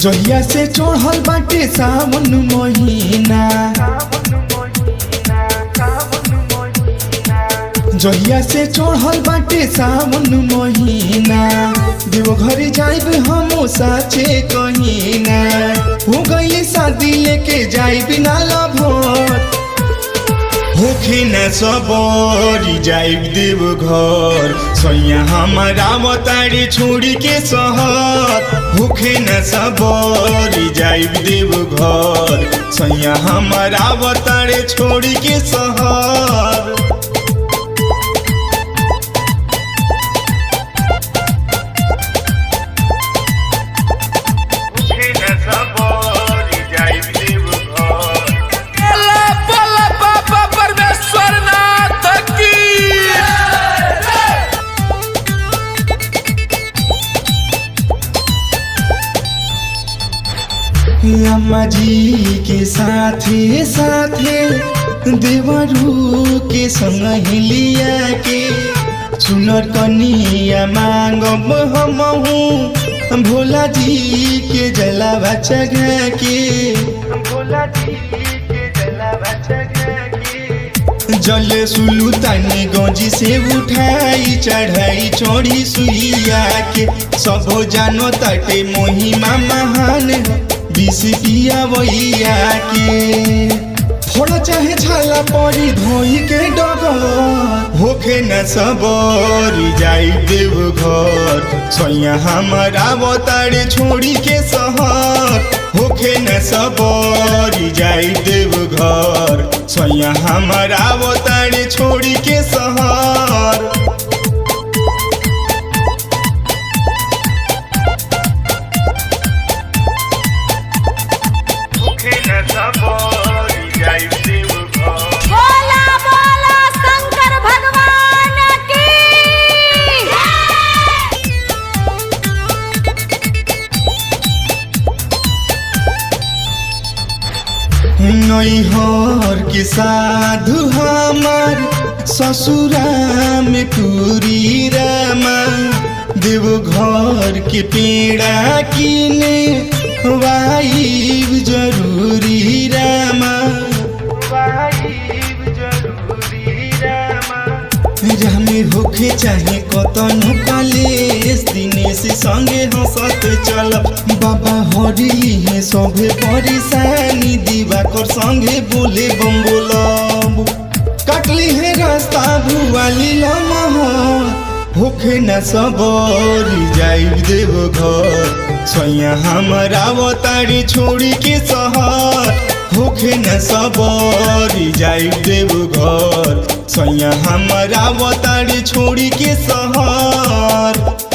जहिया से चढ़ल बाटे सावन महीना, जहिया से चढ़ल बाटे सावन महीना, देवघर जाइब हम साचे कहीना। हो गई शादी लेके जाइब ना लभर, होखे न सबरी जाइब देवघर। सैया हमारा बताड़ी छोड़ी के शहर, होखे न सबरी जाइब देवघर। सैया हमारा बताड़ी छोड़ी के शहर। अम्मा जी के साथे साथे देवरू के संग लिया के, सुनर कनिया मांगब हमहू भोला जी के जलावा चढ़ा के, भोला जी के जलावा चढ़ा के। जल सुलतानी गंजी से उठाई चढ़ाई चढ़ी सुइया के, सब जानो तटे महिमा महान बिसिया वैया के। फोड़ा चाहे छाला पड़ी धोई के डगर, होखे न सबरी जाई देवघर। सैया हमारा बताड़े छोड़ी के शहर, होखे न सबरी जाई देवघर। सैया हमारा बताड़े छोड़ी के शहर। बोला बोला शंकर भगवान की। नैहर के साधु हमार ससुरा में पूरी रामा, देवघर के पेड़ा किने वाइब जरूरी रामा, वाइब जरूरी रामा। रामे होखे चाहे कतन कालेश, दिनेश संगे हंसत चलब। बाबा हरिली है सभे परेशानी, दिवाकर संगे बोले बम बोलब। काटली है रास्ता भुआली लमहर, होखे न सबरी जाइब देवघर। सैया हमारा बताड़ी छोड़ी के शहर, होखे न सबरी जाइब देवघर। सैया हमारा बताड़ी छोड़ी के शहर।